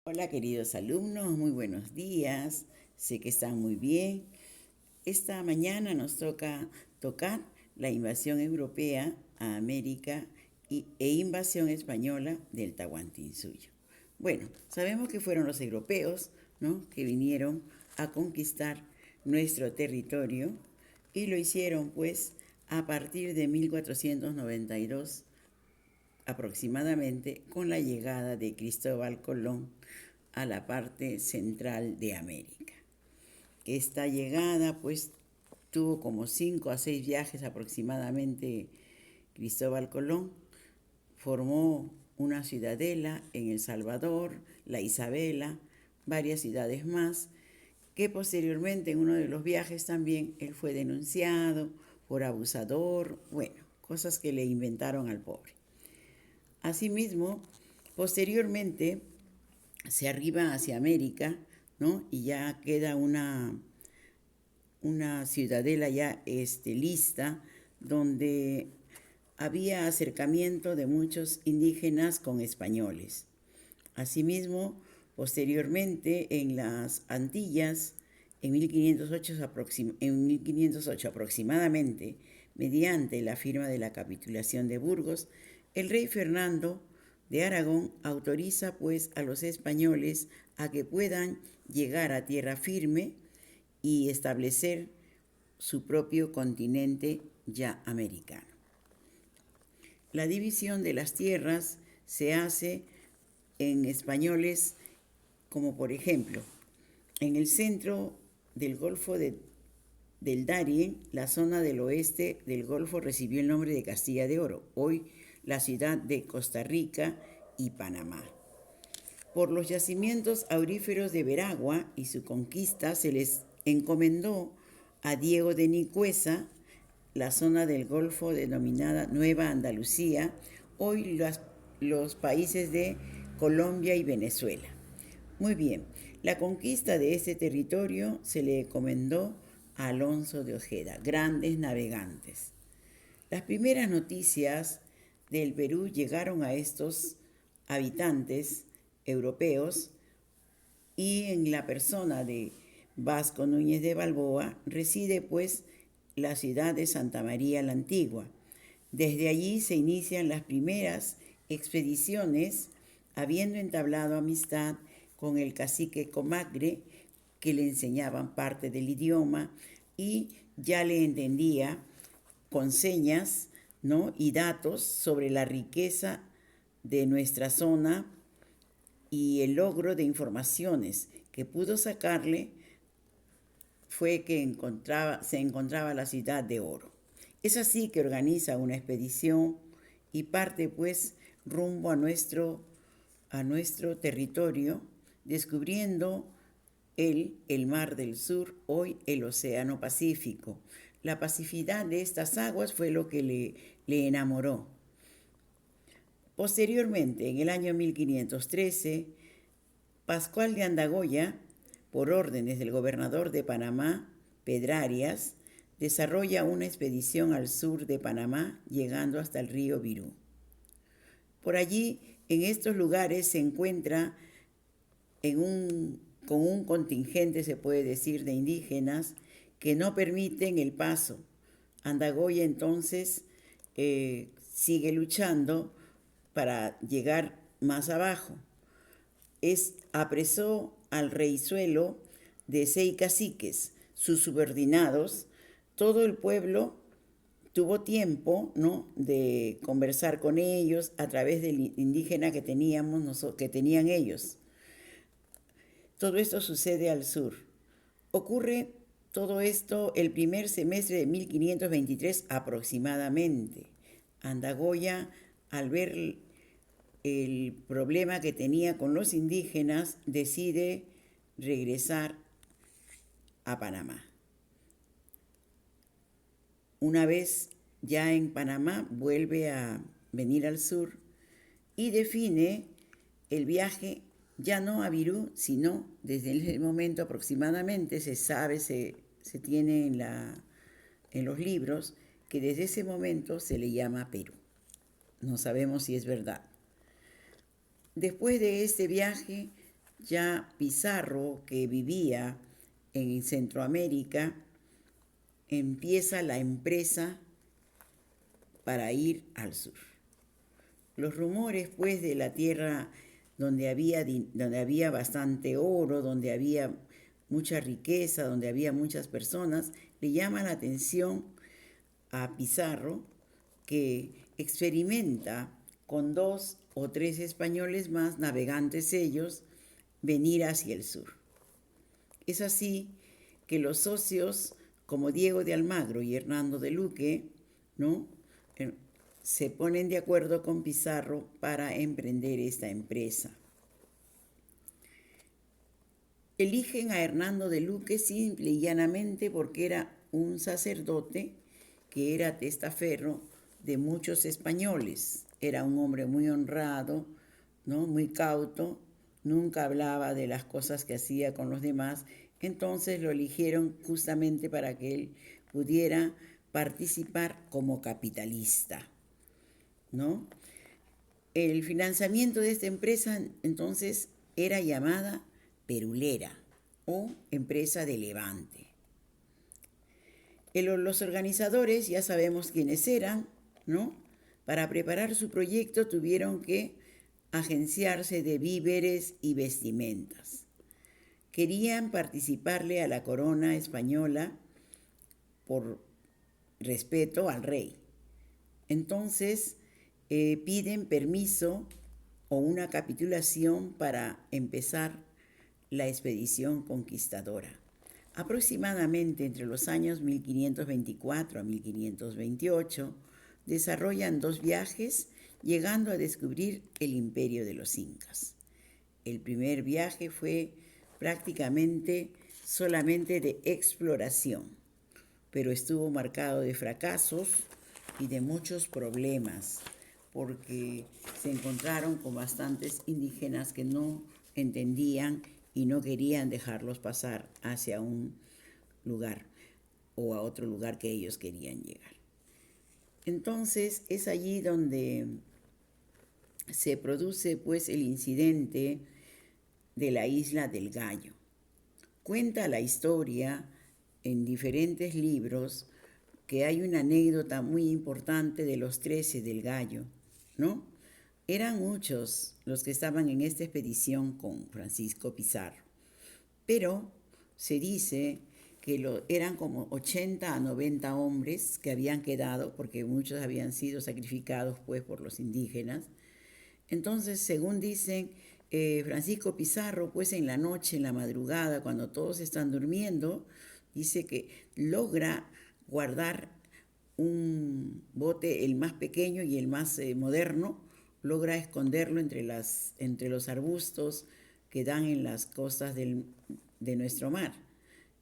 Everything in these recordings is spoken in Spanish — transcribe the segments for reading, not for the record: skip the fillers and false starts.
Hola queridos alumnos, muy buenos días. Sé que están muy bien. Esta mañana nos toca tocar la invasión europea a América e invasión española del Tahuantinsuyo. Bueno, sabemos que fueron los europeos, ¿no?, que vinieron a conquistar nuestro territorio y lo hicieron pues a partir de 1492 aproximadamente, con la llegada de Cristóbal Colón a la parte central de América. Esta llegada pues tuvo como 5 a 6 viajes aproximadamente. Cristóbal Colón formó una ciudadela en El Salvador, la Isabela, varias ciudades más, que posteriormente en uno de los viajes también él fue denunciado por abusador, bueno, cosas que le inventaron al pobre. Asimismo, posteriormente se arriba hacia América, ¿no?, y ya queda una ciudadela ya lista, donde había acercamiento de muchos indígenas con españoles. Asimismo, posteriormente en las Antillas, en 1508 aproximadamente, mediante la firma de la capitulación de Burgos, el rey Fernando de Aragón autoriza pues a los españoles a que puedan llegar a tierra firme y establecer su propio continente ya americano. La división de las tierras se hace en españoles, como por ejemplo, en el centro del Golfo del Darién, la zona del oeste del Golfo recibió el nombre de Castilla de Oro, hoy la ciudad de Costa Rica y Panamá. Por los yacimientos auríferos de Veragua y su conquista se les encomendó a Diego de Nicuesa la zona del Golfo denominada Nueva Andalucía, hoy los países de Colombia y Venezuela. Muy bien, la conquista de este territorio se le encomendó a Alonso de Ojeda, grandes navegantes. Las primeras noticias del Perú llegaron a estos habitantes europeos y en la persona de Vasco Núñez de Balboa reside pues la ciudad de Santa María la Antigua. Desde allí se inician las primeras expediciones, habiendo entablado amistad con el cacique Comagre, que le enseñaban parte del idioma y ya le entendía con señas, ¿no?, y datos sobre la riqueza de nuestra zona y el logro de informaciones que pudo sacarle fue que se encontraba la ciudad de oro. Es así que organiza una expedición y parte pues rumbo a nuestro territorio, descubriendo el Mar del Sur, hoy el Océano Pacífico. La pacificidad de estas aguas fue lo que le enamoró. Posteriormente, en el año 1513, Pascual de Andagoya, por órdenes del gobernador de Panamá, Pedrarias, desarrolla una expedición al sur de Panamá, llegando hasta el río Virú. Por allí, en estos lugares, se encuentra con un contingente, se puede decir, de indígenas que no permiten el paso. Andagoya entonces sigue luchando para llegar más abajo. Apresó al reyzuelo de 6 caciques, sus subordinados. Todo el pueblo tuvo tiempo, ¿no?, de conversar con ellos a través del indígena que tenían ellos. Todo esto sucede al sur. Ocurre todo esto el primer semestre de 1523 aproximadamente. Andagoya, al ver el problema que tenía con los indígenas, decide regresar a Panamá. Una vez ya en Panamá, vuelve a venir al sur y define el viaje ya no a Virú, sino desde ese momento aproximadamente se sabe, se tiene en los libros, que desde ese momento se le llama Perú. No sabemos si es verdad. Después de este viaje ya Pizarro, que vivía en Centroamérica, empieza la empresa para ir al sur. Los rumores, pues, de la tierra donde había bastante oro, donde había mucha riqueza, donde había muchas personas, le llama la atención a Pizarro, que experimenta con 2 o 3 españoles más, navegantes ellos, venir hacia el sur. Es así que los socios, como Diego de Almagro y Hernando de Luque, ¿no?, se ponen de acuerdo con Pizarro para emprender esta empresa. Eligen a Hernando de Luque simple y llanamente porque era un sacerdote que era testaferro de muchos españoles. Era un hombre muy honrado, ¿no?, muy cauto, nunca hablaba de las cosas que hacía con los demás. Entonces lo eligieron justamente para que él pudiera participar como capitalista, ¿no? El financiamiento de esta empresa entonces era llamada Perulera o Empresa de Levante. Los organizadores ya sabemos quiénes eran, ¿no? Para preparar su proyecto tuvieron que agenciarse de víveres y vestimentas. Querían participarle a la corona española por respeto al rey. Entonces piden permiso o una capitulación para empezar la expedición conquistadora. Aproximadamente entre los años 1524 a 1528 desarrollan 2 viajes, llegando a descubrir el imperio de los incas. El primer viaje fue prácticamente solamente de exploración, pero estuvo marcado de fracasos y de muchos problemas, porque se encontraron con bastantes indígenas que no entendían y no querían dejarlos pasar hacia un lugar o a otro lugar que ellos querían llegar. Entonces es allí donde se produce pues el incidente de la Isla del Gallo. Cuenta la historia en diferentes libros que hay una anécdota muy importante de los 13 del Gallo, ¿no? Eran muchos los que estaban en esta expedición con Francisco Pizarro, pero se dice que eran como 80 a 90 hombres que habían quedado, porque muchos habían sido sacrificados pues por los indígenas. Entonces, según dicen, Francisco Pizarro, pues en la noche, en la madrugada, cuando todos están durmiendo, dice que logra guardar un bote, el más pequeño y el más moderno, logra esconderlo entre los arbustos que dan en las costas de nuestro mar.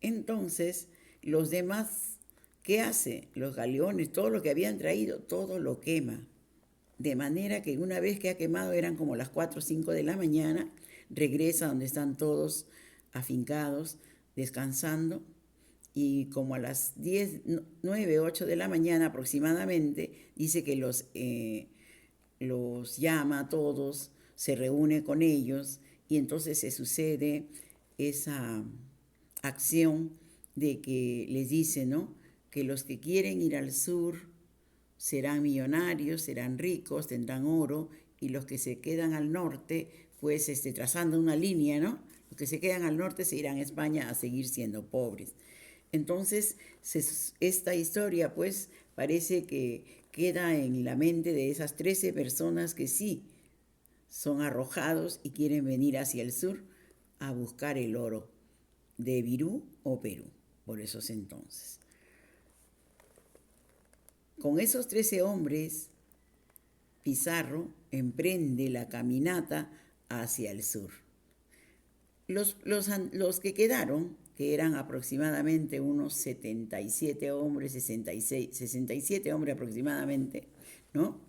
Entonces, los demás, ¿qué hace? Los galeones, todo lo que habían traído, todo lo quema. De manera que una vez que ha quemado, eran como las 4 o 5 de la mañana, regresa donde están todos afincados, descansando, y como a las 10, 9, 8 de la mañana aproximadamente, dice que los llama a todos, se reúne con ellos, y entonces se sucede esa acción de que les dice, ¿no?, que los que quieren ir al sur serán millonarios, serán ricos, tendrán oro, y los que se quedan al norte, pues trazando una línea, ¿no?, los que se quedan al norte se irán a España a seguir siendo pobres. Entonces, esta historia, pues, parece que queda en la mente de esas 13 personas que sí son arrojados y quieren venir hacia el sur a buscar el oro de Virú o Perú, por esos entonces. Con esos 13 hombres, Pizarro emprende la caminata hacia el sur. Los que quedaron, que eran aproximadamente unos 77 hombres, 67 hombres aproximadamente, ¿no?,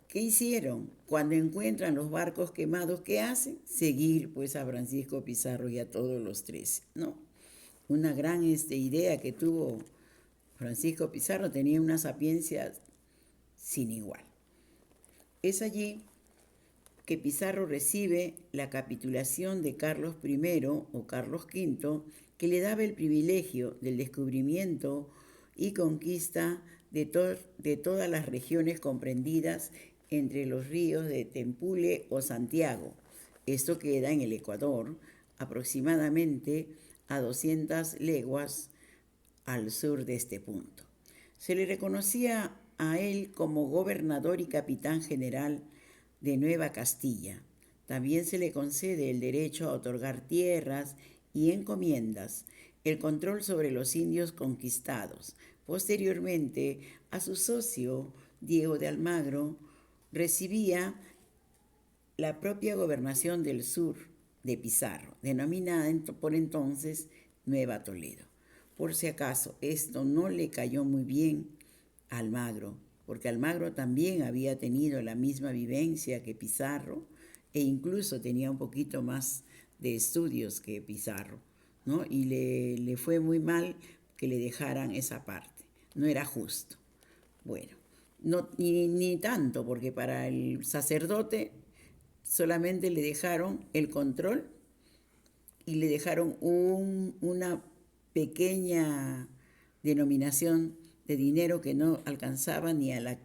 ¿qué hicieron? Cuando encuentran los barcos quemados, ¿qué hacen? Seguir pues a Francisco Pizarro y a todos los 13, ¿no? Una gran idea que tuvo Francisco Pizarro, tenía una sapiencia sin igual. Es allí que Pizarro recibe la capitulación de Carlos I o Carlos V, que le daba el privilegio del descubrimiento y conquista de todas las regiones comprendidas entre los ríos de Tempule o Santiago. Esto queda en el Ecuador, aproximadamente a 200 leguas al sur de este punto. Se le reconocía a él como gobernador y capitán general de Nueva Castilla. También se le concede el derecho a otorgar tierras y encomiendas, el control sobre los indios conquistados. Posteriormente, a su socio, Diego de Almagro, recibía la propia gobernación del sur de Pizarro, denominada por entonces Nueva Toledo. Por si acaso, esto no le cayó muy bien a Almagro, porque Almagro también había tenido la misma vivencia que Pizarro e incluso tenía un poquito más de estudios que Pizarro, ¿no? Y le fue muy mal que le dejaran esa parte. No era justo. Bueno, no, ni tanto, porque para el sacerdote solamente le dejaron el control y le dejaron una pequeña denominación de dinero que no alcanzaba ni a la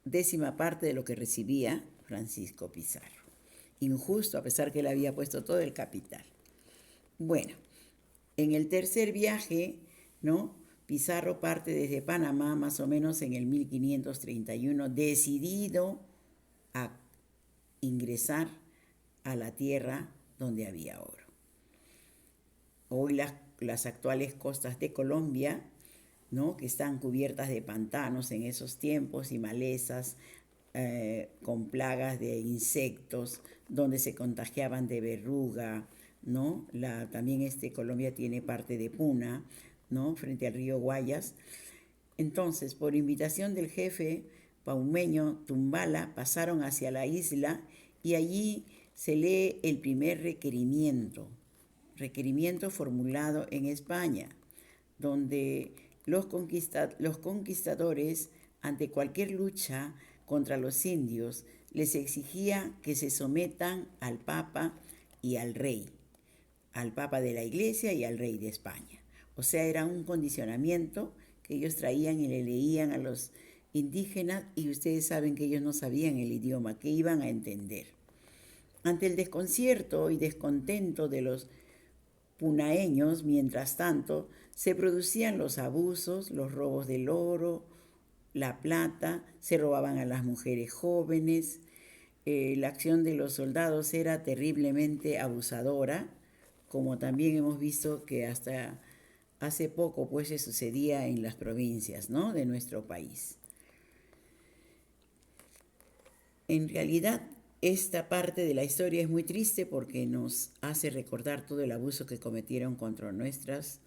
10ª parte de lo que recibía Francisco Pizarro. Injusto, a pesar que él había puesto todo el capital. Bueno, en el tercer viaje, ¿no? Pizarro parte desde Panamá más o menos en el 1531, decidido a ingresar a la tierra donde había oro. Hoy las actuales costas de Colombia, ¿no? Que están cubiertas de pantanos en esos tiempos y malezas con plagas de insectos, donde se contagiaban de verruga, ¿no? También Colombia tiene parte de Puna, ¿no? Frente al río Guayas. Entonces, por invitación del jefe paumeño Tumbala, pasaron hacia la isla y allí se lee el primer requerimiento formulado en España, donde los conquistadores, ante cualquier lucha contra los indios, les exigía que se sometan al Papa y al Rey, al Papa de la Iglesia y al Rey de España. O sea, era un condicionamiento que ellos traían y le leían a los indígenas, y ustedes saben que ellos no sabían el idioma, que iban a entender. Ante el desconcierto y descontento de los punaeños, mientras tanto, se producían los abusos, los robos del oro, la plata, se robaban a las mujeres jóvenes, la acción de los soldados era terriblemente abusadora, como también hemos visto que hasta hace poco pues se sucedía en las provincias, ¿no?, de nuestro país. En realidad, esta parte de la historia es muy triste porque nos hace recordar todo el abuso que cometieron contra nuestros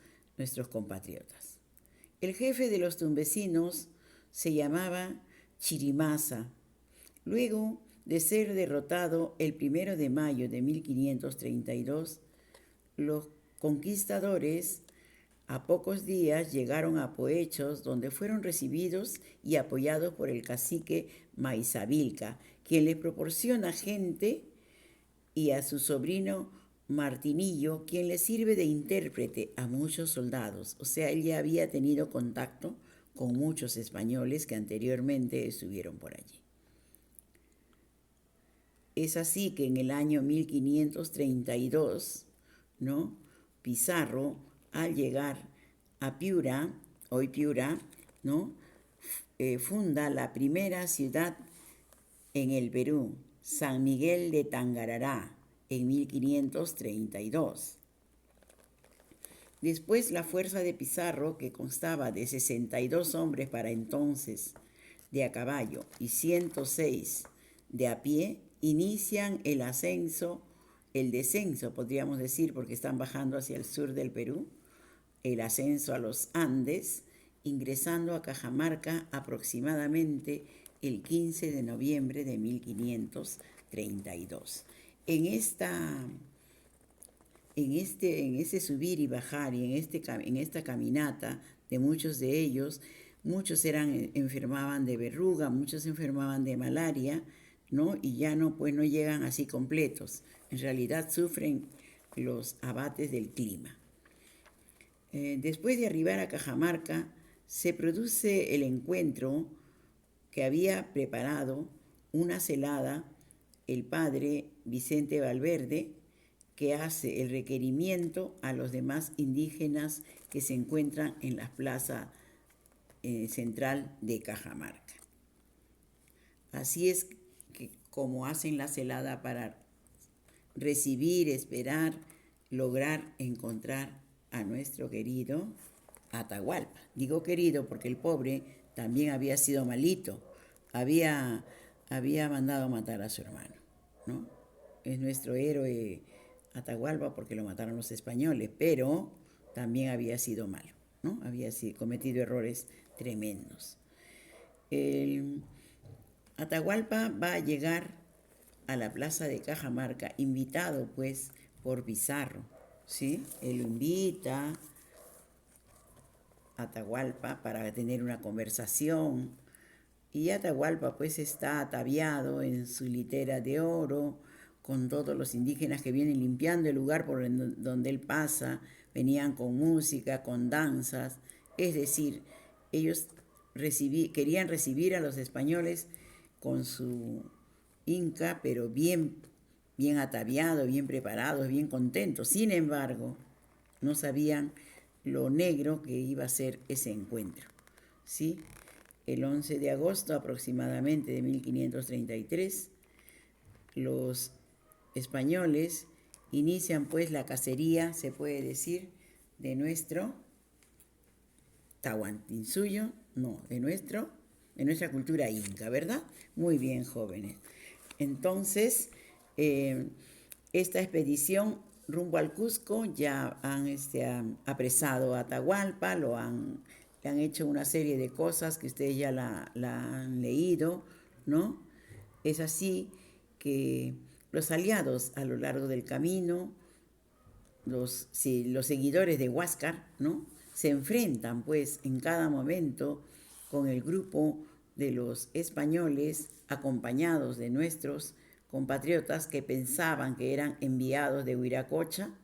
compatriotas. El jefe de los tumbesinos se llamaba Chirimasa. Luego de ser derrotado el 1 de mayo de 1532, los conquistadores a pocos días llegaron a Poechos, donde fueron recibidos y apoyados por el cacique Maizavilca, quien les proporciona gente, y a su sobrino Martinillo, quien le sirve de intérprete a muchos soldados. O sea, él ya había tenido contacto con muchos españoles que anteriormente estuvieron por allí. Es así que en el año 1532, ¿no?, Pizarro, al llegar a Piura, hoy Piura, ¿no?, funda la primera ciudad en el Perú, San Miguel de Tangarará, en 1532. Después la fuerza de Pizarro, que constaba de 62 hombres para entonces de a caballo y 106 de a pie, inician el descenso, podríamos decir, porque están bajando hacia el sur del Perú, el ascenso a los Andes, ingresando a Cajamarca aproximadamente el 15 de noviembre de 1532. En ese subir y bajar y en esta caminata de muchos de ellos, muchos enfermaban de verruga, muchos enfermaban de malaria, ¿no? Y ya no, pues no llegan así completos. En realidad sufren los abates del clima. Después de arribar a Cajamarca, se produce el encuentro que había preparado una celada el padre Vicente Valverde, que hace el requerimiento a los demás indígenas que se encuentran en la plaza central de Cajamarca. Así es que como hacen la celada para recibir, esperar, lograr encontrar a nuestro querido Atahualpa. Digo querido porque el pobre también había sido malito, había mandado matar a su hermano, ¿no? Es nuestro héroe Atahualpa porque lo mataron los españoles, pero también había sido malo, ¿no? Había cometido errores tremendos. El Atahualpa va a llegar a la plaza de Cajamarca, invitado pues por Pizarro, ¿sí? Él lo invita a Atahualpa para tener una conversación, y Atahualpa pues está ataviado en su litera de oro, con todos los indígenas que vienen limpiando el lugar por donde él pasa, venían con música, con danzas, es decir, ellos querían recibir a los españoles con su inca, pero bien ataviados, bien preparados, bien contentos. Sin embargo, no sabían lo negro que iba a ser ese encuentro, ¿sí? El 11 de agosto aproximadamente de 1533, los españoles inician pues la cacería, se puede decir, de nuestro Tahuantinsuyo, no, de nuestra cultura inca, ¿verdad? Muy bien, jóvenes. Entonces, esta expedición rumbo al Cusco ya han apresado a Atahualpa, le han hecho una serie de cosas que ustedes ya la han leído, ¿no? Es así que los aliados a lo largo del camino, los seguidores de Huáscar, ¿no? Se enfrentan pues en cada momento con el grupo de los españoles acompañados de nuestros compatriotas que pensaban que eran enviados de Huiracocha,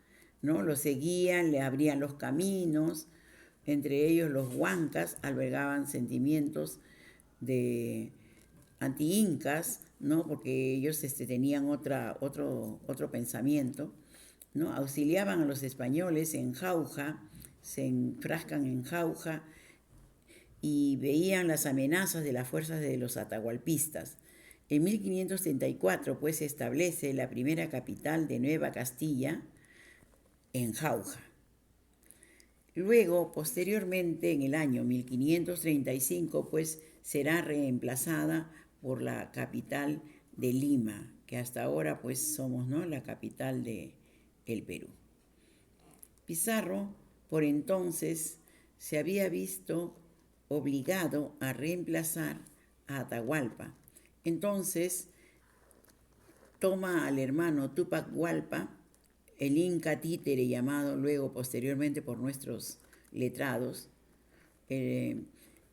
¿no? Los seguían, le abrían los caminos, entre ellos los huancas albergaban sentimientos de anti-incas, ¿no? Porque ellos tenían otro pensamiento, ¿no? Auxiliaban a los españoles en Jauja, se enfrascan en Jauja y veían las amenazas de las fuerzas de los atahualpistas. En 1534, pues, se establece la primera capital de Nueva Castilla en Jauja. Luego, posteriormente, en el año 1535, pues, será reemplazada por la capital de Lima, que hasta ahora, pues, somos, ¿no?, la capital del Perú. Pizarro, por entonces, se había visto obligado a reemplazar a Atahualpa. Entonces, toma al hermano Túpac Hualpa, el inca títere llamado luego posteriormente por nuestros letrados.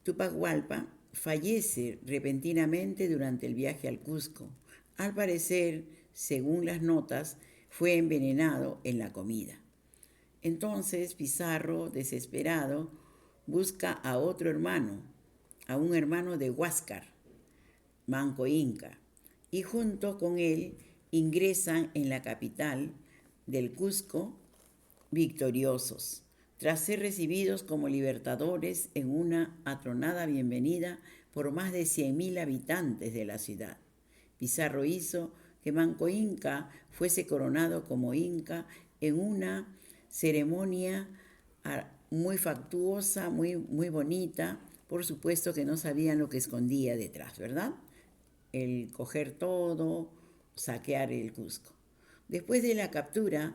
Túpac Hualpa fallece repentinamente durante el viaje al Cusco. Al parecer, según las notas, fue envenenado en la comida. Entonces Pizarro, desesperado, busca a otro hermano, a un hermano de Huáscar, Manco Inca, y junto con él ingresan en la capital del Cusco victoriosos, tras ser recibidos como libertadores en una atronada bienvenida por más de 100.000 habitantes de la ciudad. Pizarro hizo que Manco Inca fuese coronado como Inca en una ceremonia muy factuosa, muy bonita. Por supuesto que no sabían lo que escondía detrás, ¿verdad? El coger todo, saquear el Cusco. Después de la captura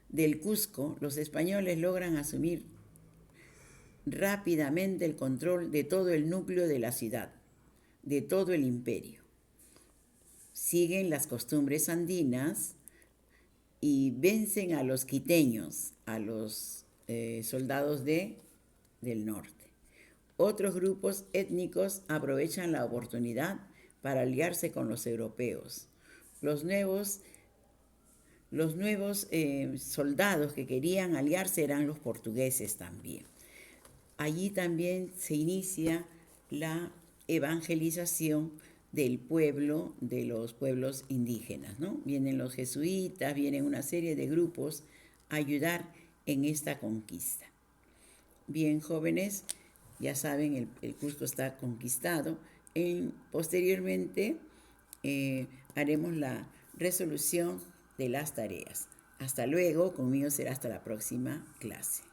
del Cusco, los españoles logran asumir rápidamente el control de todo el núcleo de la ciudad, de todo el imperio. Siguen las costumbres andinas y vencen a los quiteños, a los soldados del norte. Otros grupos étnicos aprovechan la oportunidad para aliarse con los europeos. Los nuevos soldados que querían aliarse eran los portugueses también. Allí también se inicia la evangelización del pueblo, de los pueblos indígenas, ¿no? Vienen los jesuitas, vienen una serie de grupos a ayudar en esta conquista. Bien, jóvenes, ya saben, el Cusco está conquistado. Posteriormente haremos la resolución de las tareas. Hasta luego, conmigo será hasta la próxima clase.